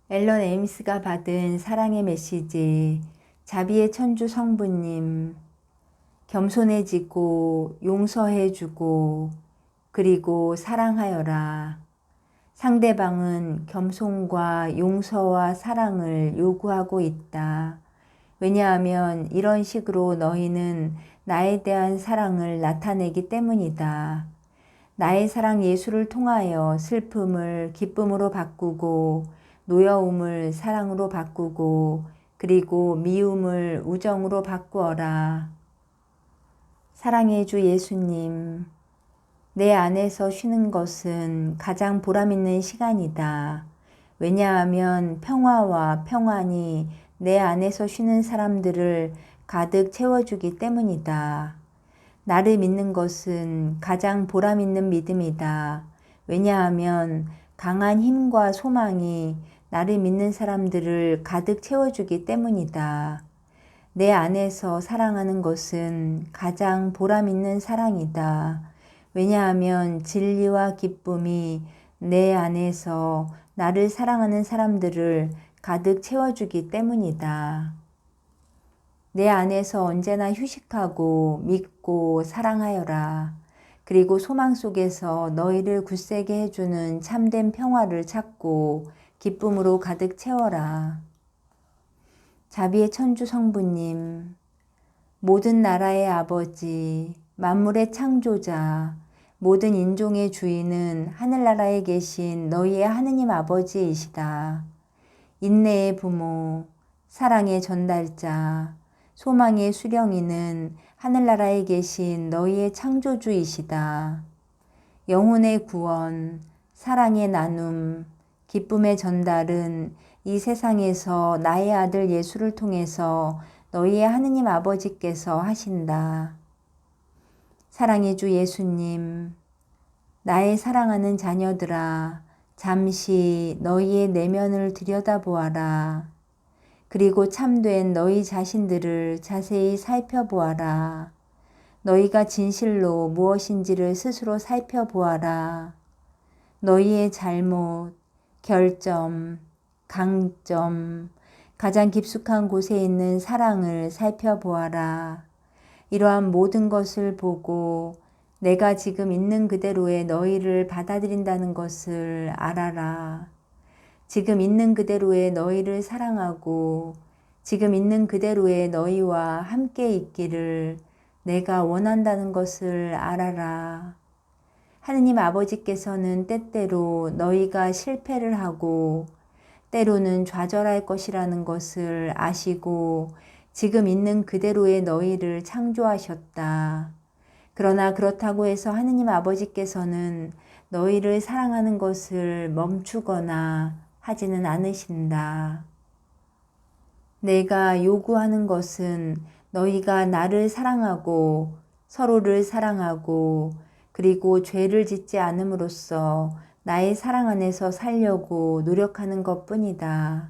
앨런 에임스가 받은 사랑의 메시지. 자비의 천주 성부님, 겸손해지고 용서해주고 그리고 사랑하여라. 상대방은 겸손과 용서와 사랑을 요구하고 있다. 왜냐하면 이런 식으로 너희는 나에 대한 사랑을 나타내기 때문이다. 나의 사랑 예수를 통하여 슬픔을 기쁨으로 바꾸고 노여움을 사랑으로 바꾸고 그리고 미움을 우정으로 바꾸어라. 사랑의 주 예수님, 내 안에서 쉬는 것은 가장 보람있는 시간이다. 왜냐하면 평화와 평안이 내 안에서 쉬는 사람들을 가득 채워주기 때문이다. 나를 믿는 것은 가장 보람있는 믿음이다. 왜냐하면 강한 힘과 소망이 나를 믿는 사람들을 가득 채워주기 때문이다. 내 안에서 사랑하는 것은 가장 보람있는 사랑이다. 왜냐하면 진리와 기쁨이 내 안에서 나를 사랑하는 사람들을 가득 채워주기 때문이다. 내 안에서 언제나 휴식하고 믿고 사랑하여라. 그리고 소망 속에서 너희를 굳세게 해주는 참된 평화를 찾고 기쁨으로 가득 채워라. 자비의 천주 성부님, 모든 나라의 아버지, 만물의 창조자, 모든 인종의 주인은 하늘나라에 계신 너희의 하느님 아버지이시다. 인내의 부모, 사랑의 전달자, 소망의 수령이는 하늘나라에 계신 너희의 창조주이시다. 영혼의 구원, 사랑의 나눔, 기쁨의 전달은 이 세상에서 나의 아들 예수를 통해서 너희의 하느님 아버지께서 하신다. 사랑의 주 예수님, 나의 사랑하는 자녀들아, 잠시 너희의 내면을 들여다보아라. 그리고 참된 너희 자신들을 자세히 살펴보아라. 너희가 진실로 무엇인지를 스스로 살펴보아라. 너희의 잘못, 결점, 강점, 가장 깊숙한 곳에 있는 사랑을 살펴보아라. 이러한 모든 것을 보고 내가 지금 있는 그대로의 너희를 받아들인다는 것을 알아라. 지금 있는 그대로의 너희를 사랑하고 지금 있는 그대로의 너희와 함께 있기를 내가 원한다는 것을 알아라. 하느님 아버지께서는 때때로 너희가 실패를 하고 때로는 좌절할 것이라는 것을 아시고 지금 있는 그대로의 너희를 창조하셨다. 그러나 그렇다고 해서 하느님 아버지께서는 너희를 사랑하는 것을 멈추거나 하지는 않으신다. 내가 요구하는 것은 너희가 나를 사랑하고 서로를 사랑하고 그리고 죄를 짓지 않음으로써 나의 사랑 안에서 살려고 노력하는 것뿐이다.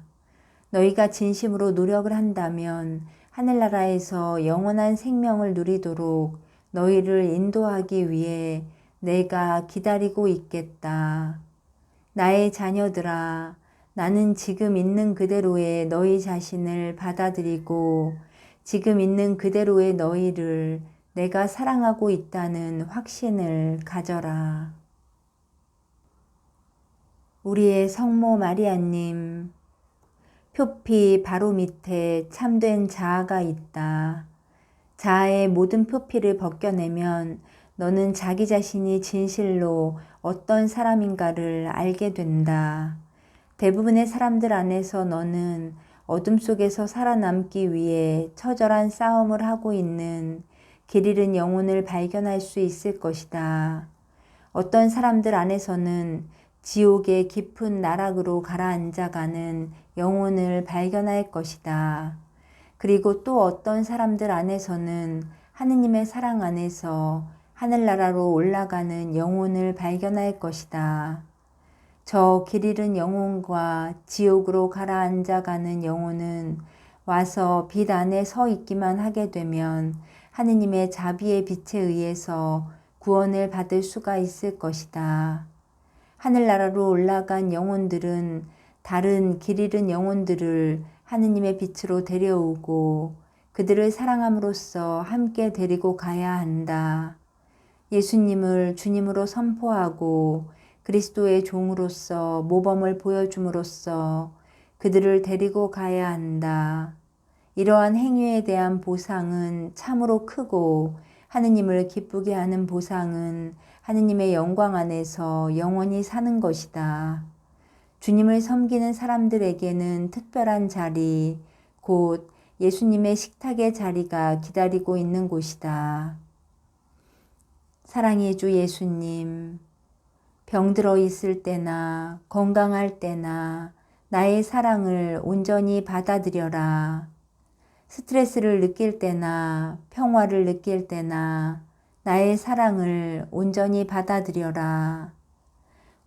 너희가 진심으로 노력을 한다면 하늘나라에서 영원한 생명을 누리도록 너희를 인도하기 위해 내가 기다리고 있겠다. 나의 자녀들아, 나는 지금 있는 그대로의 너희 자신을 받아들이고 지금 있는 그대로의 너희를 내가 사랑하고 있다는 확신을 가져라. 우리의 성모 마리아님, 표피 바로 밑에 참된 자아가 있다. 자아의 모든 표피를 벗겨내면 너는 자기 자신이 진실로 어떤 사람인가를 알게 된다. 대부분의 사람들 안에서 너는 어둠 속에서 살아남기 위해 처절한 싸움을 하고 있는 길 잃은 영혼을 발견할 수 있을 것이다. 어떤 사람들 안에서는 지옥의 깊은 나락으로 가라앉아가는 영혼을 발견할 것이다. 그리고 또 어떤 사람들 안에서는 하느님의 사랑 안에서 하늘나라로 올라가는 영혼을 발견할 것이다. 저 길 잃은 영혼과 지옥으로 가라앉아가는 영혼은 와서 빛 안에 서 있기만 하게 되면 하느님의 자비의 빛에 의해서 구원을 받을 수가 있을 것이다. 하늘나라로 올라간 영혼들은 다른 길 잃은 영혼들을 하느님의 빛으로 데려오고 그들을 사랑함으로써 함께 데리고 가야 한다. 예수님을 주님으로 선포하고 그리스도의 종으로서 모범을 보여줌으로써 그들을 데리고 가야 한다. 이러한 행위에 대한 보상은 참으로 크고 하느님을 기쁘게 하는 보상은 하느님의 영광 안에서 영원히 사는 것이다. 주님을 섬기는 사람들에게는 특별한 자리, 곧 예수님의 식탁의 자리가 기다리고 있는 곳이다. 사랑의 주 예수님, 병들어 있을 때나 건강할 때나 나의 사랑을 온전히 받아들여라. 스트레스를 느낄 때나 평화를 느낄 때나 나의 사랑을 온전히 받아들여라.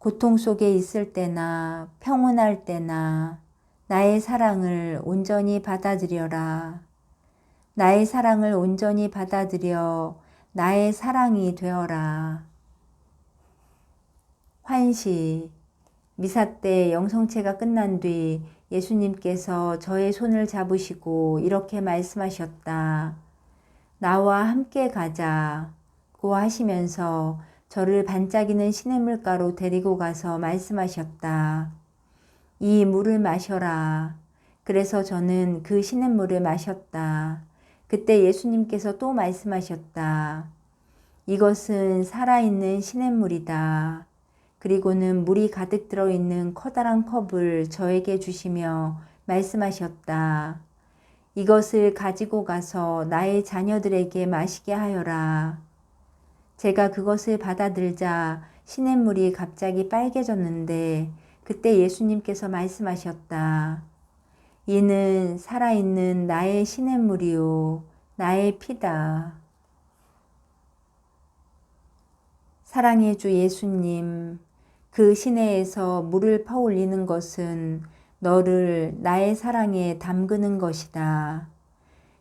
고통 속에 있을 때나 평온할 때나 나의 사랑을 온전히 받아들여라. 나의 사랑을 온전히 받아들여 나의 사랑이 되어라. 환시. 미사 때 영성체가 끝난 뒤 예수님께서 저의 손을 잡으시고 이렇게 말씀하셨다. 나와 함께 가자고 하시면서 저를 반짝이는 시냇물가로 데리고 가서 말씀하셨다. 이 물을 마셔라. 그래서 저는 그 시냇물을 마셨다. 그때 예수님께서 또 말씀하셨다. 이것은 살아있는 시냇물이다. 그리고는 물이 가득 들어있는 커다란 컵을 저에게 주시며 말씀하셨다. 이것을 가지고 가서 나의 자녀들에게 마시게 하여라. 제가 그것을 받아들자 시냇물이 갑자기 빨개졌는데 그때 예수님께서 말씀하셨다. 이는 살아있는 나의 시냇물이요 나의 피다. 사랑의 주 예수님, 그 시내에서 물을 퍼올리는 것은 너를 나의 사랑에 담그는 것이다.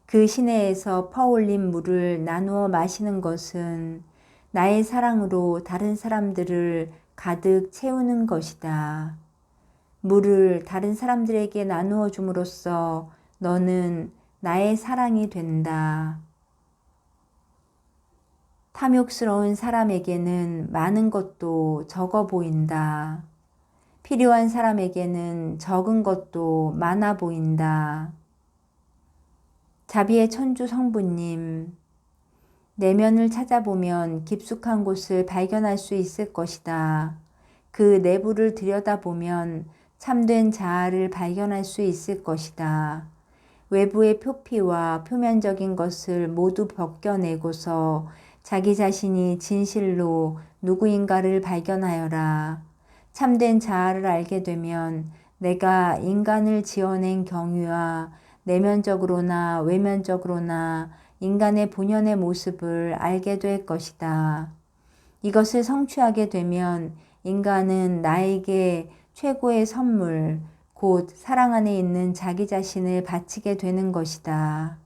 그 시내에서 퍼올린 물을 나누어 마시는 것은 나의 사랑으로 다른 사람들을 가득 채우는 것이다. 물을 다른 사람들에게 나누어 줌으로써 너는 나의 사랑이 된다. 탐욕스러운 사람에게는 많은 것도 적어 보인다. 필요한 사람에게는 적은 것도 많아 보인다. 자비의 천주 성부님, 내면을 찾아보면 깊숙한 곳을 발견할 수 있을 것이다. 그 내부를 들여다보면 참된 자아를 발견할 수 있을 것이다. 외부의 표피와 표면적인 것을 모두 벗겨내고서 자기 자신이 진실로 누구인가를 발견하여라. 참된 자아를 알게 되면 내가 인간을 지어낸 경위와 내면적으로나 외면적으로나 인간의 본연의 모습을 알게 될 것이다. 이것을 성취하게 되면 인간은 나에게 최고의 선물, 곧 사랑 안에 있는 자기 자신을 바치게 되는 것이다.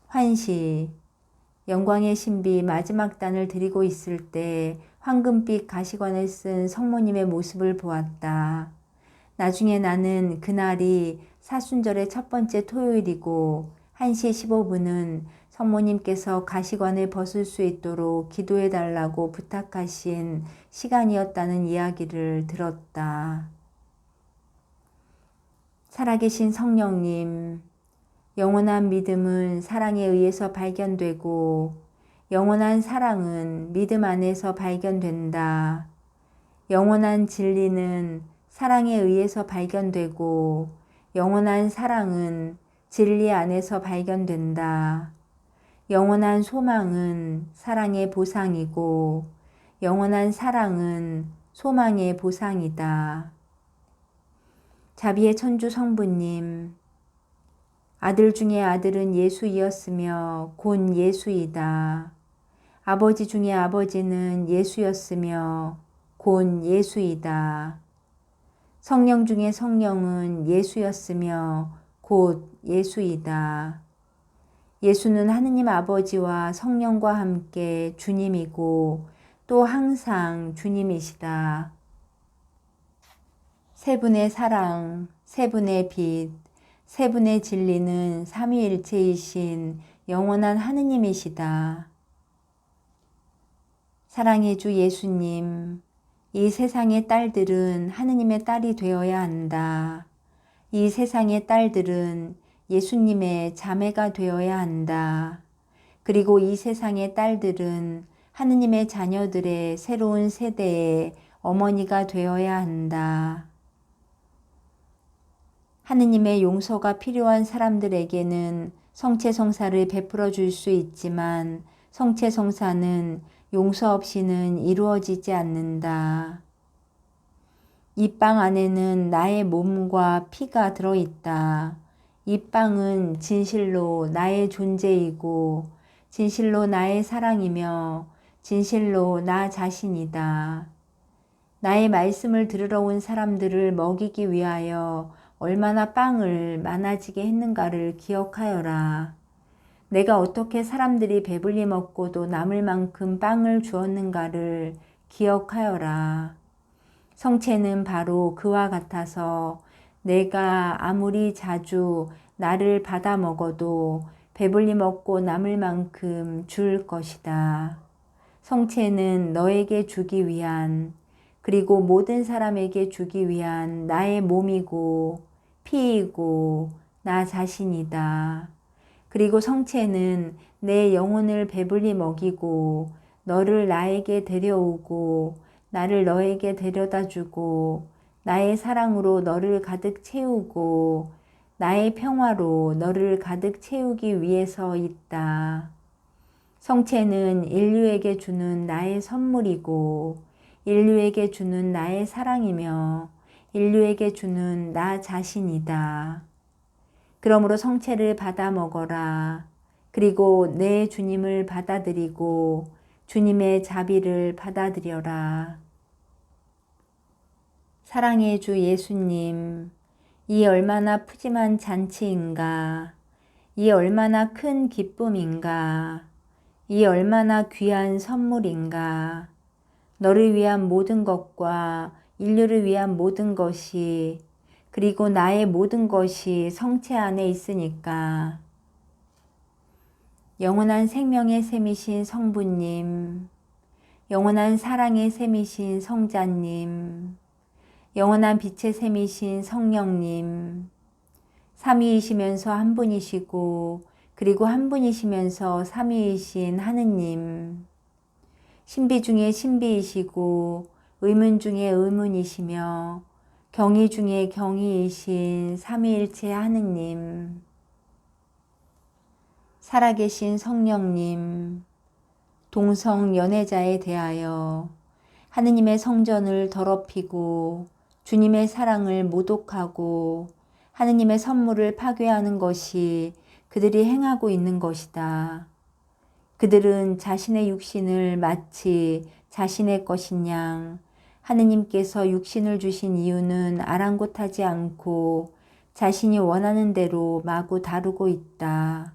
환시. 영광의 신비 마지막 단을 드리고 있을 때 황금빛 가시관을 쓴 성모님의 모습을 보았다. 나중에 나는 그날이 사순절의 첫 번째 토요일이고 1시 15분은 성모님께서 가시관을 벗을 수 있도록 기도해 달라고 부탁하신 시간이었다는 이야기를 들었다. 살아계신 성령님, 영원한 믿음은 사랑에 의해서 발견되고 영원한 사랑은 믿음 안에서 발견된다. 영원한 진리는 사랑에 의해서 발견되고 영원한 사랑은 진리 안에서 발견된다. 영원한 소망은 사랑의 보상이고 영원한 사랑은 소망의 보상이다. 자비의 천주 성부님, 아들 중에 아들은 예수이었으며 곧 예수이다. 아버지 중에 아버지는 예수였으며 곧 예수이다. 성령 중에 성령은 예수였으며 곧 예수이다. 예수는 하느님 아버지와 성령과 함께 주님이고 또 항상 주님이시다. 세 분의 사랑, 세 분의 빛, 세 분의 진리는 삼위일체이신 영원한 하느님이시다. 사랑의 주 예수님, 이 세상의 딸들은 하느님의 딸이 되어야 한다. 이 세상의 딸들은 예수님의 자매가 되어야 한다. 그리고 이 세상의 딸들은 하느님의 자녀들의 새로운 세대의 어머니가 되어야 한다. 하느님의 용서가 필요한 사람들에게는 성체성사를 베풀어 줄 수 있지만 성체성사는 용서 없이는 이루어지지 않는다. 이 빵 안에는 나의 몸과 피가 들어있다. 이 빵은 진실로 나의 존재이고 진실로 나의 사랑이며 진실로 나 자신이다. 나의 말씀을 들으러 온 사람들을 먹이기 위하여 얼마나 빵을 많아지게 했는가를 기억하여라. 내가 어떻게 사람들이 배불리 먹고도 남을 만큼 빵을 주었는가를 기억하여라. 성체는 바로 그와 같아서 내가 아무리 자주 나를 받아 먹어도 배불리 먹고 남을 만큼 줄 것이다. 성체는 너에게 주기 위한 그리고 모든 사람에게 주기 위한 나의 몸이고 피이고 나 자신이다. 그리고 성체는 내 영혼을 배불리 먹이고 너를 나에게 데려오고 나를 너에게 데려다 주고 나의 사랑으로 너를 가득 채우고 나의 평화로 너를 가득 채우기 위해서 있다. 성체는 인류에게 주는 나의 선물이고 인류에게 주는 나의 사랑이며 인류에게 주는 나 자신이다. 그러므로 성체를 받아 먹어라. 그리고 내 주님을 받아들이고 주님의 자비를 받아들여라. 사랑의 주 예수님, 이 얼마나 푸짐한 잔치인가. 이 얼마나 큰 기쁨인가. 이 얼마나 귀한 선물인가. 너를 위한 모든 것과 인류를 위한 모든 것이 그리고 나의 모든 것이 성체 안에 있으니까. 영원한 생명의 샘이신 성부님, 영원한 사랑의 샘이신 성자님, 영원한 빛의 샘이신 성령님, 삼위이시면서 한 분이시고 그리고 한 분이시면서 삼위이신 하느님, 신비 중에 신비이시고 의문 중에 의문이시며 경이 중에 경이이신 삼위일체 하느님, 살아계신 성령님, 동성 연애자에 대하여 하느님의 성전을 더럽히고 주님의 사랑을 모독하고 하느님의 선물을 파괴하는 것이 그들이 행하고 있는 것이다. 그들은 자신의 육신을 마치 자신의 것인 양 하느님께서 육신을 주신 이유는 아랑곳하지 않고 자신이 원하는 대로 마구 다루고 있다.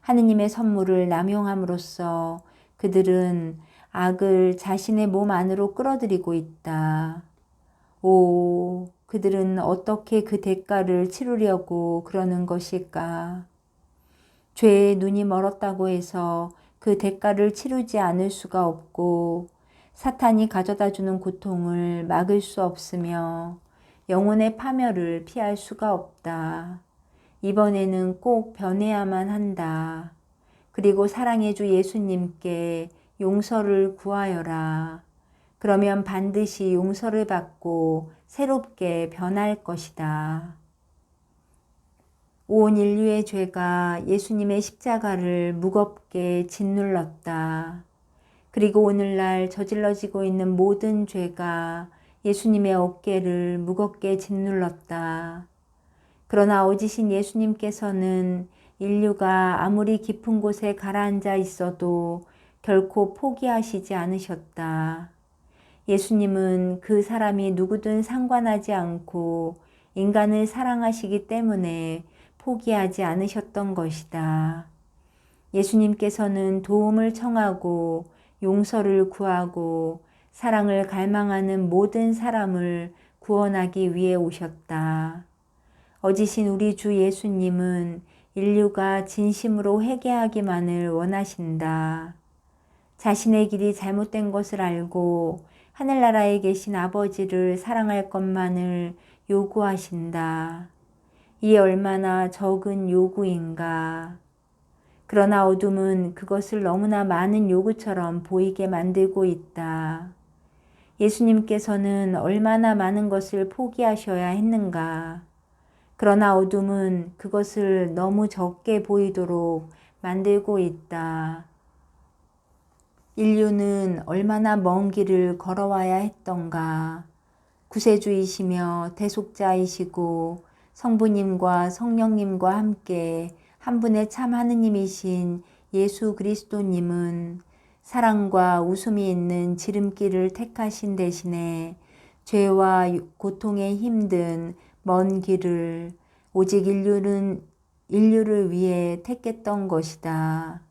하느님의 선물을 남용함으로써 그들은 악을 자신의 몸 안으로 끌어들이고 있다. 오, 그들은 어떻게 그 대가를 치르려고 그러는 것일까? 죄의 눈이 멀었다고 해서 그 대가를 치르지 않을 수가 없고 사탄이 가져다 주는 고통을 막을 수 없으며 영혼의 파멸을 피할 수가 없다. 이번에는 꼭 변해야만 한다. 그리고 사랑의 주 예수님께 용서를 구하여라. 그러면 반드시 용서를 받고 새롭게 변할 것이다. 온 인류의 죄가 예수님의 십자가를 무겁게 짓눌렀다. 그리고 오늘날 저질러지고 있는 모든 죄가 예수님의 어깨를 무겁게 짓눌렀다. 그러나 어지신 예수님께서는 인류가 아무리 깊은 곳에 가라앉아 있어도 결코 포기하시지 않으셨다. 예수님은 그 사람이 누구든 상관하지 않고 인간을 사랑하시기 때문에 포기하지 않으셨던 것이다. 예수님께서는 도움을 청하고 용서를 구하고 사랑을 갈망하는 모든 사람을 구원하기 위해 오셨다. 어지신 우리 주 예수님은 인류가 진심으로 회개하기만을 원하신다. 자신의 길이 잘못된 것을 알고 하늘나라에 계신 아버지를 사랑할 것만을 요구하신다. 이 얼마나 적은 요구인가. 그러나 어둠은 그것을 너무나 많은 요구처럼 보이게 만들고 있다. 예수님께서는 얼마나 많은 것을 포기하셔야 했는가. 그러나 어둠은 그것을 너무 적게 보이도록 만들고 있다. 인류는 얼마나 먼 길을 걸어와야 했던가. 구세주이시며 대속자이시고 성부님과 성령님과 함께 한 분의 참 하느님이신 예수 그리스도님은 사랑과 웃음이 있는 지름길을 택하신 대신에 죄와 고통에 힘든 먼 길을 오직 인류를 위해 택했던 것이다.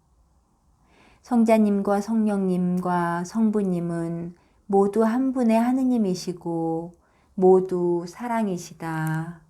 성자님과 성령님과 성부님은 모두 한 분의 하느님이시고 모두 사랑이시다.